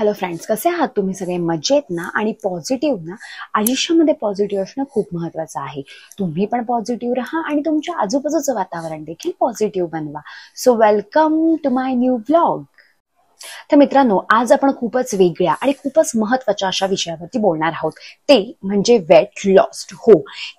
Hello friends, कसे आहात तुम्ही सगळे? मजेत ना? आणि पॉझिटिव्ह ना? आयुष्यामध्ये पॉझिटिव्ह असणं खूप महत्वाचं आहे. तुम्ही पण पॉझिटिव्ह राहा आणि तुमच्या आजूबाजूचं वातावरण देखील पॉझिटिव्ह बनवा. So welcome to my new vlog. तर मित्रांनो, आज आपण खूपच वेगळ्या आणि खूपच महत्वाच्या अशा विषयावरती बोलणार आहोत, ते म्हणजे वेट लॉस. हो,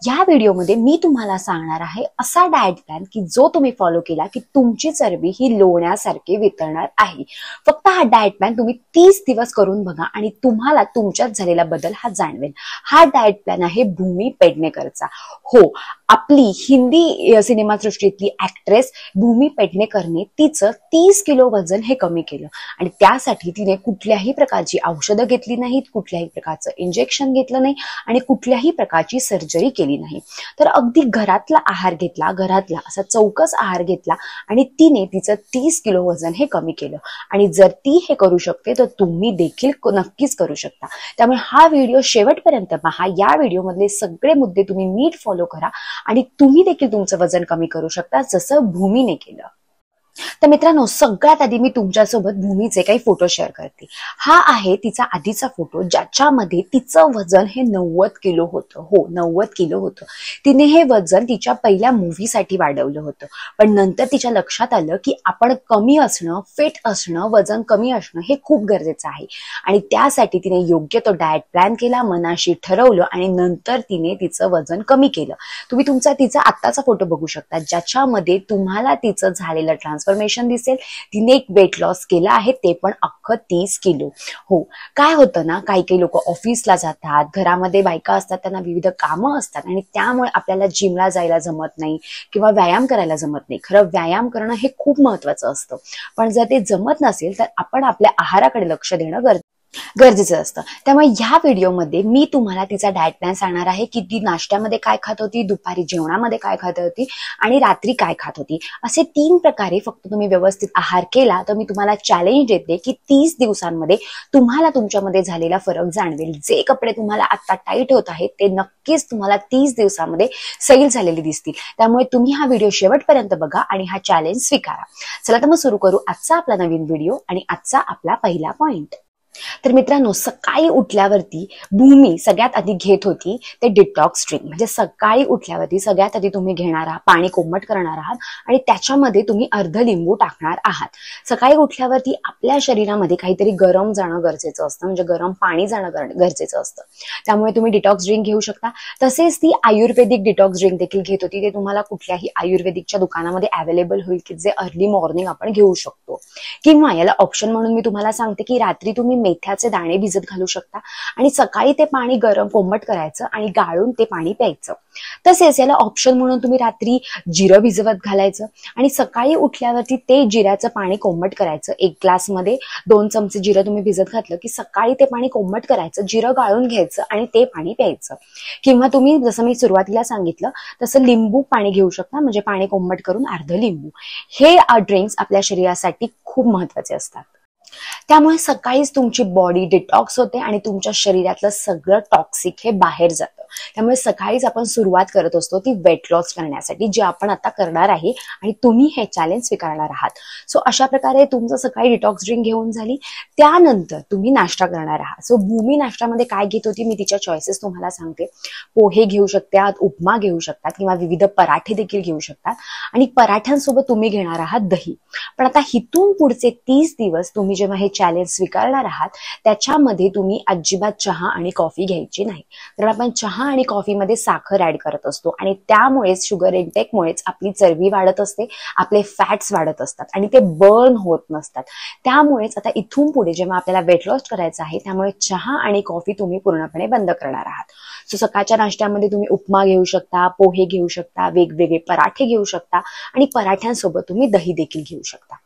या व्हिडिओमध्ये मी तुम्हाला सांगणार आहे असा डाएट प्लॅन की जो तुम्ही फॉलो केला की तुमची चरबी ही लोण्यासारखी वितळणार आहे. फक्त हा डाएट प्लॅन तुम्ही 30 दिवस करून बघा आणि तुम्हाला तुमच्यात झालेला बदल हा जाणवेल. हा डाएट प्लॅन आहे भूमी पेडणेकरचा. हो, आपली हिंदी सिनेमासृष्टीतली ऍक्ट्रेस भूमी पेडणेकरने तिचं 30 किलो वजन हे कमी केलं आणि त्यासाठी तिने कुठल्याही प्रकारची औषधं घेतली नाहीत, कुठल्याही प्रकारचं इंजेक्शन घेतलं नाही आणि कुठल्याही प्रकारची सर्जरी केली नाही. तर अगदी घरातला आहार घेतला, घरातला असा चौकस आहार घेतला आणि तिने तिचं 30 किलो वजन हे कमी केलं. आणि जर ती हे करू शकते तर तुम्ही देखील नक्कीच करू शकता. त्यामुळे हा व्हिडिओ शेवटपर्यंत पहा. या व्हिडिओमधले सगळे मुद्दे तुम्ही नीट फॉलो करा आणि तुम्ही देखील तुमचं वजन कमी करू शकता, जसं भूमीने केलं. तर मित्रांनो, सगळ्यात आधी मी तुमच्यासोबत भूमीचे काही फोटो शेअर करते. हा आहे तिचा आधीचा फोटो, ज्याच्यामध्ये तिचं वजन हे 90 किलो होतं. हो, 90 किलो होतं. तिने हे वजन तिच्या पहिल्या मूव्हीसाठी वाढवलं होतं, पण नंतर तिच्या लक्षात आलं की आपण कमी असणं, फिट असणं, वजन कमी असणं हे खूप गरजेचं आहे आणि त्यासाठी तिने योग्य तो डाएट प्लॅन केला, मनाशी ठरवलं आणि नंतर तिने तिचं वजन कमी केलं. तुम्ही तिचा आत्ताचा फोटो बघू शकता, ज्याच्यामध्ये तुम्हाला तिचं झालेलं ट्रान्सफॉर्मेशन दिसेल. तिने एक वेट लॉस केलं आहे, ते पण अख्खं 30 किलो. हो, काय होतं ना, काही लोक ऑफिसला जातात, घरामध्ये बायका असतात, त्यांना विविध कामं असतात आणि त्यामुळे आपल्याला जिमला जायला जमत नाही किंवा व्यायाम करायला जमत नाही. खरं व्यायाम करणं हे खूप महत्वाचं असतं, पण जर ते जमत नसेल तर आपण आपल्या आहाराकडे लक्ष देणं गरजेचं असतं. त्यामुळे ह्या व्हिडिओमध्ये मी तुम्हाला तिचा डाएट प्लॅन सांगणार आहे की ती नाश्त्यामध्ये काय खात होती, दुपारी जेवणामध्ये काय खात होती आणि रात्री काय खात होती. असे 3 प्रकारे फक्त तुम्ही व्यवस्थित आहार केला तर मी तुम्हाला चॅलेंज देते की 30 दिवसांमध्ये तुम्हाला तुमच्यामध्ये झालेला फरक जाणवेल. जे कपडे तुम्हाला आता टाईट होत आहेत ते नक्कीच तुम्हाला 30 दिवसांमध्ये सैल झालेले दिसतील. त्यामुळे तुम्ही हा व्हिडिओ शेवटपर्यंत बघा आणि हा चॅलेंज स्वीकारा. चला तर मग सुरू करू आजचा आपला नवीन व्हिडिओ आणि आजचा आपला पहिला पॉइंट. तर मित्रांनो, सकाळी उठल्यावरती भूमी सगळ्यात आधी घेत होती ते डिटॉक्स ड्रिंक. म्हणजे सकाळी उठल्यावरती सगळ्यात आधी तुम्ही घेणार आहात, पाणी कोमट करणार आहात आणि त्याच्यामध्ये तुम्ही अर्ध लिंबू टाकणार आहात. सकाळी उठल्यावरती आपल्या शरीरामध्ये काहीतरी गरम जाणं गरजेचं असतं, म्हणजे गरम पाणी जाणं गरजेचं असतं. त्यामुळे तुम्ही डिटॉक्स ड्रिंक घेऊ शकता. तसेच ती आयुर्वेदिक डिटॉक्स ड्रिंक देखील घेत होती. ते तुम्हाला कुठल्याही आयुर्वेदिकच्या दुकानामध्ये अवेलेबल होईल की जे अर्ली मॉर्निंग आपण घेऊ शकतो. किंवा याला ऑप्शन म्हणून मी तुम्हाला सांगते की रात्री तुम्ही मेथ्याचे दाणे भिजत घालू शकता आणि सकाळी ते पाणी गरम कोमट करायचं आणि गाळून ते पाणी प्यायचं. तसेच याला ऑप्शन म्हणून तुम्ही रात्री जिरं भिजवत घालायचं आणि सकाळी उठल्यावरती ते जिऱ्याचं पाणी कोमट करायचं. 1 ग्लासमध्ये 2 चमचे जिरं तुम्ही भिजत घातलं की सकाळी ते पाणी कोमट करायचं, जिरं गाळून घ्यायचं आणि ते पाणी प्यायचं. किंवा तुम्ही जसं मी सुरुवातीला सांगितलं तसं लिंबू पाणी घेऊ शकता, म्हणजे पाणी कोमट करून अर्ध लिंबू. हे ड्रिंक्स आपल्या शरीरासाठी खूप महत्वाचे असतात. त्यामुळे सकाळीच तुमची बॉडी डिटॉक्स होते आणि तुमच्या शरीरातलं सगळं टॉक्सिक हे बाहेर जातं. त्यामुळे सकाळीच आपण सुरुवात करत असतो ती वेट लॉस करण्यासाठी, जे आपण आता करणार आहे आणि तुम्ही हे चॅलेंज स्वीकारणार आहात. सो अशा प्रकारे तुमचं सकाळी डिटॉक्स ड्रिंक घेऊन झाली. त्यानंतर तुम्ही नाश्ता करणार आहात. सो भूमी नाश्त्यामध्ये काय घेत होती मी तिच्या चॉईसेस तुम्हाला सांगते. पोहे घेऊ शकतात, उपमा घेऊ शकतात किंवा विविध पराठे देखील घेऊ शकतात आणि पराठ्यांसोबत तुम्ही घेणार आहात दही. पण आता इथून पुढचे 30 दिवस तुम्ही जेव्हा हे चॅलेंज स्वीकारणार आहात त्याच्यामध्ये तुम्ही अजिबात चहा आणि कॉफी घ्यायची नाही. कारण आपण चहा आणि कॉफीमध्ये साखर ऍड करत असतो आणि त्यामुळेच शुगर इंटेकमुळेच आपली चरबी वाढत असते, आपले फॅट्स वाढत असतात आणि ते बर्न होत नसतात. त्यामुळेच आता इथून पुढे जेव्हा आपल्याला वेट लॉस करायचं आहे त्यामुळे चहा आणि कॉफी तुम्ही पूर्णपणे बंद करणार आहात. सो सकाळच्या नाश्त्यामध्ये तुम्ही उपमा घेऊ शकता, पोहे घेऊ शकता, वेगवेगळे पराठे घेऊ शकता आणि पराठ्यांसोबत तुम्ही दही देखील घेऊ शकता.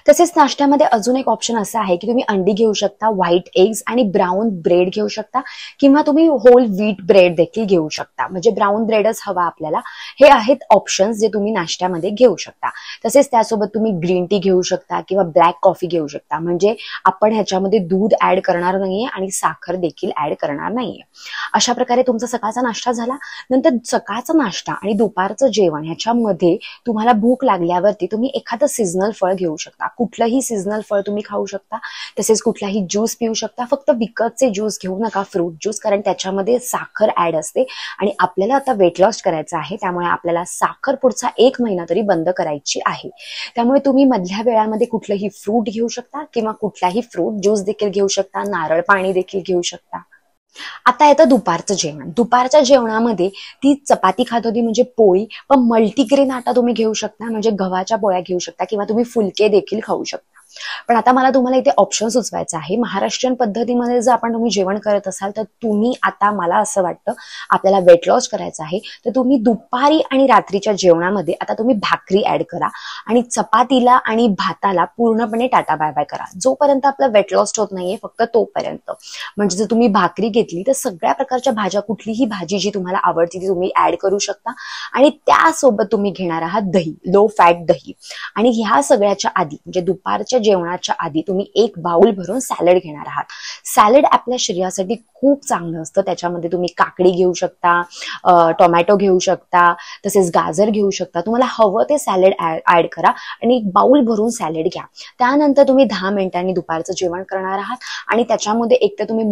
तसेच नाश्त्यामध्ये अजून एक ऑप्शन असं आहे की तुम्ही अंडी घेऊ शकता, व्हाईट एग्स आणि ब्राऊन ब्रेड घेऊ शकता किंवा तुम्ही होल व्हीट ब्रेड देखील घेऊ शकता. म्हणजे ब्राऊन ब्रेडच हवा आपल्याला. हे आहेत ऑप्शन्स जे तुम्ही नाश्त्यामध्ये घेऊ शकता. तसेच त्यासोबत तुम्ही ग्रीन टी घेऊ शकता किंवा ब्लॅक कॉफी घेऊ शकता. म्हणजे आपण ह्याच्यामध्ये दूध ऍड करणार नाहीये आणि साखर देखील ऍड करणार नाहीये. अशा प्रकारे तुमचा सकाळचा नाश्ता झाला. नंतर सकाळचा नाश्ता आणि दुपारचं जेवण ह्याच्यामध्ये तुम्हाला भूक लागल्यावरती तुम्ही एखादं सीझनल फळ घेऊ शकता, कुठलंही सीझनल फळ तुम्ही खाऊ शकता, तसेच कुठलाही ज्यूस पिऊ शकता. फक्त विकतचे ज्यूस घेऊ नका, फ्रूट ज्यूस, कारण त्याच्यामध्ये साखर ऍड असते आणि आपल्याला आता वेट लॉस करायचं आहे, त्यामुळे आपल्याला साखर पुढचा 1 महिना तरी बंद करायची आहे. त्यामुळे तुम्ही मधल्या वेळामध्ये कुठलंही फ्रूट घेऊ शकता किंवा कुठलाही फ्रूट ज्यूस देखील घेऊ शकता, नारळ पाणी देखील घेऊ शकता. आता येतं दुपारचं जेवण. दुपारच्या जेवणामध्ये ती चपाती खात होती म्हणजे पोळी, पण मल्टीग्रेन आटा तुम्ही घेऊ शकता, म्हणजे गव्हाच्या पोळ्या घेऊ शकता किंवा तुम्ही फुलके देखील खाऊ शकता. पण आता मला तुम्हाला इथे ऑप्शन सुचवायचा आहे. महाराष्ट्रीयन पद्धतीमध्ये जर तुम्ही जेवण करत असाल तर तुम्ही आता, मला असं वाटतं, आपल्याला वेट लॉस करायचं आहे तर तुम्ही दुपारी आणि रात्रीच्या जेवणामध्ये आता तुम्ही भाकरी ऍड करा आणि चपातीला आणि भाताला पूर्णपणे टाटा बाय बाय करा. जोपर्यंत आपलं वेट लॉस होत नाहीये फक्त तोपर्यंत. म्हणजे जर तुम्ही भाकरी घेतली तर सगळ्या प्रकारच्या भाज्या, कुठलीही भाजी जी तुम्हाला आवडती ती तुम्ही ऍड करू शकता आणि त्यासोबत तुम्ही घेणार आहात दही, लो फॅट दही. आणि ह्या सगळ्याच्या आधी म्हणजे दुपारच्या जेवणाच्या आधी तुम्ही 1 बाउल भरून सॅलड घेणार आहात. सॅलड आपल्या शरीरासाठी खूप चांगलं असतं. त्याच्यामध्ये तुम्ही काकडी घेऊ शकता, टोमॅटो घेऊ शकता, तसेच गाजर घेऊ शकता. तुम्हाला हवं ते सॅलड ऍड करा आणि 1 बाउल भरून सॅलड घ्या. त्यानंतर तुम्ही 10 मिनिटांनी दुपारचं जेवण करणार आहात आणि त्याच्यामध्ये एक तर तुम्ही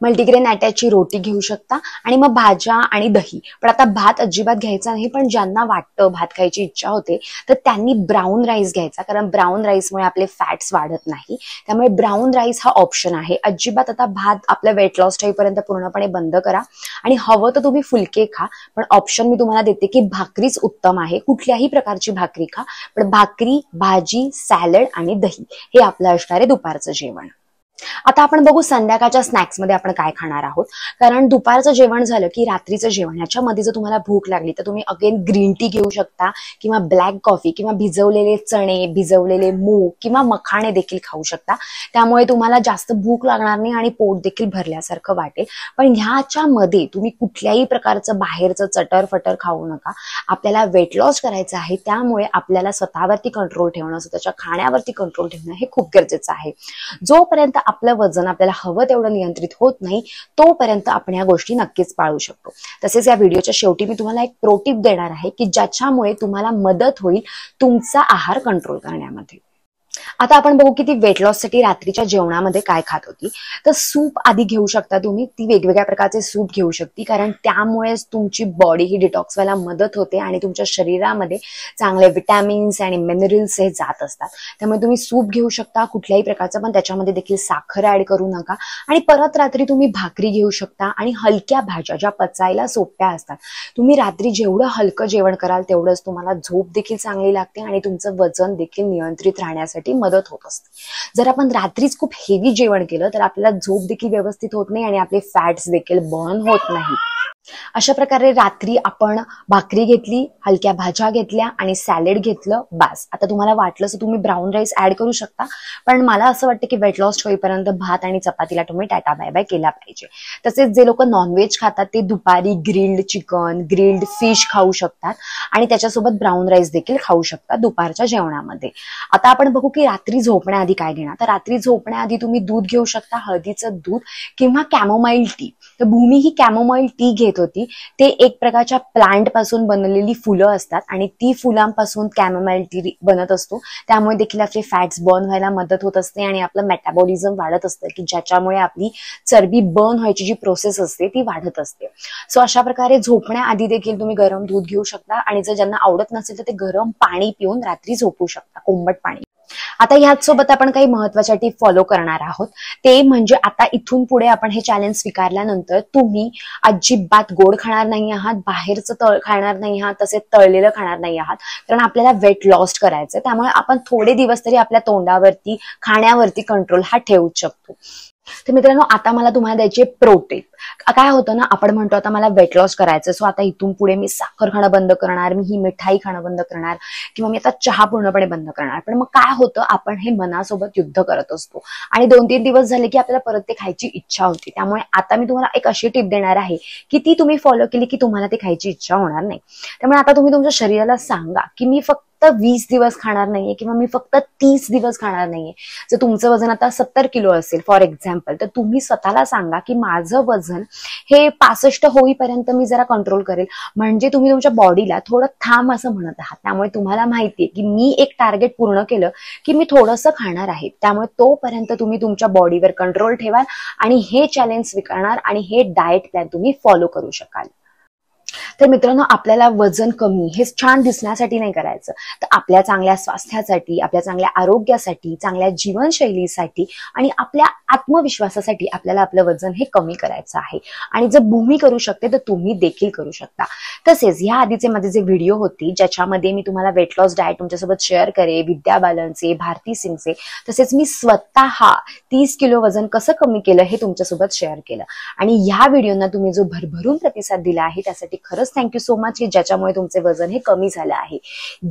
मल्टीग्रेन आट्याची रोटी घेऊ शकता आणि मग भाज्या आणि दही. पण आता भात अजिबात घ्यायचा नाही, पण ज्यांना वाटतं भात खायची इच्छा होते तर त्यांनी ब्राऊन राईस घ्यायचा, कारण ब्राऊन राईसमुळे आपले फॅट्स वाढत नाही. त्यामुळे ब्राऊन राईस हा ऑप्शन आहे. अजिबात आता भात आपल्या वेट लॉस होईपर्यंत पूर्णपणे बंद करा आणि हवं तर तुम्ही फुलके खा, पण ऑप्शन मी तुम्हाला देते की भाकरीच उत्तम आहे. कुठल्याही प्रकारची भाकरी खा, पण भाकरी, भाजी, सॅलड आणि दही हे आपलं असणार आहे दुपारचं जेवण. आता आपण बघू संध्याकाळच्या स्नॅक्स मध्ये आपण काय खाणार आहोत. कारण दुपारचं जेवण झालं की रात्रीचं जेवण, ह्याच्यामध्ये जर तुम्हाला भूक लागली तर तुम्ही अगेन ग्रीन टी घेऊ शकता किंवा ब्लॅक कॉफी किंवा भिजवलेले चणे, भिजवलेले मूग किंवा मखाणे देखील खाऊ शकता. त्यामुळे तुम्हाला जास्त भूक लागणार नाही आणि पोट देखील भरल्यासारखं वाटेल. पण ह्याच्यामध्ये तुम्ही कुठल्याही प्रकारचं बाहेरचं चटर-फटर खाऊ नका. आपल्याला वेट लॉस करायचं आहे, त्यामुळे आपल्याला स्वतःवरती कंट्रोल ठेवणं, स्वतःच्या खाण्यावरती कंट्रोल ठेवणं हे खूप गरजेचं आहे. जोपर्यंत आपलं वजन आपल्याला हवं तेवढं नियंत्रित होत नाही तोपर्यंत आपण ह्या गोष्टी नक्कीच पाळू शकतो. तसेच या व्हिडिओच्या शेवटी मी तुम्हाला एक प्रो टिप देणार आहे की ज्याच्यामुळे तुम्हाला मदत होईल तुमचा आहार कंट्रोल करण्यामध्ये. आता आपण बघू की ती वेट लॉस साठी रात्रीच्या जेवणामध्ये काय खात होती. तर सूप आधी घेऊ शकता तुम्ही, ती वेगवेगळ्या प्रकारचे सूप घेऊ शकते, कारण त्यामुळेच तुमची बॉडी ही डिटॉक्स व्हायला मदत होते आणि तुमच्या शरीरामध्ये चांगले विटॅमिन्स आणि मिनरल्स हे जात असतात. त्यामुळे तुम्ही सूप घेऊ शकता कुठल्याही प्रकारचं, पण त्याच्यामध्ये देखील साखर ऍड करू नका. आणि परत रात्री तुम्ही भाकरी घेऊ शकता आणि हलक्या भाज्या ज्या पचायला सोप्या असतात. तुम्ही रात्री जेवढं हलकं जेवण कराल तेवढंच तुम्हाला झोप देखील चांगली लागते आणि तुमचं वजन देखील नियंत्रित राहण्यासाठी मदत होत असते. जर आपण रात्रीच खूप हेवी जेवण केलं तर आपल्याला झोप देखील व्यवस्थित होत नाही आणि आपले फॅट्स देखील बर्न होत नाही. अशा प्रकारे रात्री आपण भाकरी घेतली, हलक्या भाज्या घेतल्या आणि सॅलेड घेतलं, बास. आता तुम्हाला वाटलं तर तुम्ही ब्राऊन राईस ऍड करू शकता, पण मला असं वाटतं की वेट लॉस होईपर्यंत भात आणि चपातीला तुम्ही टाटा बाय बाय केला पाहिजे. तसेच जे लोक नॉनव्हेज खातात ते दुपारी ग्रिल्ड चिकन, ग्रिल्ड फिश खाऊ शकतात आणि त्याच्यासोबत ब्राऊन राईस देखील खाऊ शकतात दुपारच्या जेवणामध्ये. आता आपण बघू की रात्री झोपण्याआधी काय घेणार. तर रात्री झोपण्याआधी तुम्ही दूध घेऊ शकता, हळदीचं दूध किंवा कॅमोमाईल टी. तर भूमी ही कॅमोमाईल टी घेत होती. ते एक प्रकारच्या प्लांट पासून बनलेली फुलं असतात आणि ती फुलांपासून कॅमोमाईल टी बनत असतो. त्यामुळे देखील आपले फॅट्स बर्न व्हायला मदत होत असते आणि आपलं मेटाबॉलिझम वाढत असतं, की ज्याच्यामुळे आपली चरबी बर्न व्हायची जी प्रोसेस असते ती वाढत असते. सो अशा प्रकारे झोपण्याआधी देखील तुम्ही गरम दूध घेऊ शकता आणि जर ज्यांना आवडत नसेल तर ते गरम पाणी पिऊन रात्री झोपू शकता, कोमट पाणी. आता ह्याच सोबत आपण काही महत्वाच्या टिप फॉलो करणार आहोत. ते म्हणजे आता इथून पुढे आपण हे चॅलेंज स्वीकारल्यानंतर तुम्ही अजिबात गोड खाणार नाही आहात, बाहेरचं खाणार नाही आहात, तसेच तळलेलं खाणार नाही आहात, कारण आपल्याला वेट लॉस करायचं. त्यामुळे आपण थोडे दिवस तरी आपल्या तोंडावरती, खाण्यावरती कंट्रोल हा ठेवूच शकतो. तर मित्रांनो, आता मला तुम्हाला द्यायची प्रो टिप. काय होतं ना, आपण म्हणतो आता मला वेट लॉस करायचं, सो आता इथून पुढे मी साखर खाणं बंद करणार, मी ही मिठाई खाणं बंद करणार किंवा मी आता चहा पूर्णपणे बंद करणार. पण मग काय होतं, आपण हे मनासोबत युद्ध करत असतो आणि 2-3 दिवस झाले की आपल्याला परत ते खायची इच्छा होती. त्यामुळे आता मी तुम्हाला एक अशी टिप देणार आहे की ती तुम्ही फॉलो केली की तुम्हाला ते खायची इच्छा होणार नाही. त्यामुळे आता तुम्ही तुमच्या शरीराला सांगा की मी फक्त फक्त 20 दिवस खाणार नाहीये किंवा मी फक्त 30 दिवस खाणार नाहीये. जर तुमचं वजन आता 70 किलो असेल फॉर एक्झाम्पल, तर तुम्ही स्वतःला सांगा की माझं वजन हे 65 होईपर्यंत मी जरा कंट्रोल करेल. म्हणजे तुम्ही तुमच्या बॉडीला थोडं थांब असं म्हणत आहात. त्यामुळे तुम्हाला माहितीये की मी एक टार्गेट पूर्ण केलं की मी थोडंसं खाणार आहे. त्यामुळे तोपर्यंत तुम्ही तुमच्या बॉडीवर कंट्रोल ठेवाल आणि हे चॅलेंज स्वीकारणार आणि हे डाएट प्लॅन तुम्ही फॉलो करू शकाल. तर मित्रांनो, आपल्याला वजन कमी हे छान दिसण्यासाठी नाही करायचं, तर आपल्या चांगल्या स्वास्थ्यासाठी, आपल्या चांगल्या आरोग्यासाठी, चांगल्या जीवनशैलीसाठी आणि आपल्या आत्मविश्वासासाठी आपल्याला आपलं वजन हे कमी करायचं आहे. आणि जर भूमी करू शकते तर तुम्ही देखील करू शकता. तसेच ह्या आधीचे माझे जे व्हिडिओ होते ज्याच्यामध्ये मी तुम्हाला वेट लॉस डाएट तुमच्यासोबत शेअर करे, विद्या बालनचे, भारती सिंगचे, तसेच मी स्वतः 30 किलो वजन कसं कमी केलं हे तुमच्यासोबत शेअर केलं. आणि ह्या व्हिडिओना तुम्ही जो भरभरून प्रतिसाद दिला आहे त्यासाठी खरंच थँक्यू सो मच, की ज्याच्यामुळे तुमचे वजन हे कमी झालं आहे.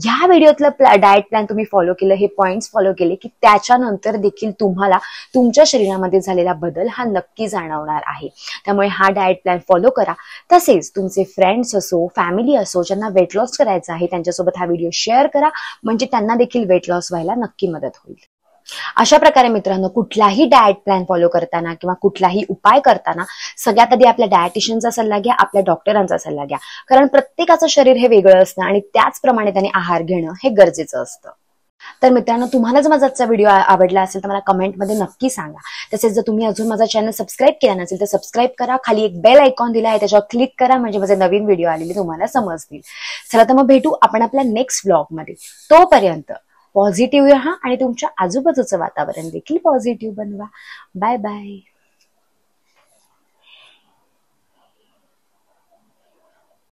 या व्हिडिओतलं डाएट प्लॅन तुम्ही फॉलो केलं, हे पॉइंट्स फॉलो केले की त्याच्यानंतर देखील तुम्हाला तुमच्या शरीरामध्ये झालेला बदल हा नक्की जाणवणार आहे. त्यामुळे हा डाएट प्लॅन फॉलो करा. तसेच तुमचे फ्रेंड्स असो, फॅमिली असो, ज्यांना वेट लॉस करायचं आहे त्यांच्यासोबत हा व्हिडिओ शेअर करा, म्हणजे त्यांना देखील वेट लॉस व्हायला नक्की मदत होईल. अशा प्रकारे मित्रांनो, कुठलाही डाएट प्लॅन फॉलो करताना किंवा कुठलाही उपाय करताना सगळ्यात आधी आपल्या डायटिशियनचा सल्ला घ्या, आपल्या डॉक्टरांचा सल्ला घ्या. कारण प्रत्येकाचं शरीर हे वेगळं असतं आणि त्याचप्रमाणे त्याने आहार घेणं हे गरजेचं असतं. तर मित्रांनो, तुम्हाला जर माझा आजचा व्हिडिओ आवडला असेल तर मला कमेंटमध्ये नक्की सांगा. तसेच जर तुम्ही अजून माझा चॅनल सबस्क्राईब केला नसेल तर सबस्क्राईब करा. खाली एक बेल आयकॉन दिला आहे, त्याच्यावर क्लिक करा, म्हणजे माझे नवीन व्हिडिओ आलेले तुम्हाला समजतील. चला तर मग भेटू आपण आपल्या नेक्स्ट व्लॉगमध्ये. तोपर्यंत पॉझिटिव्ह राहा आणि तुमच्या आजूबाजूचं वातावरण देखील पॉझिटिव्ह बनवा. Bye bye.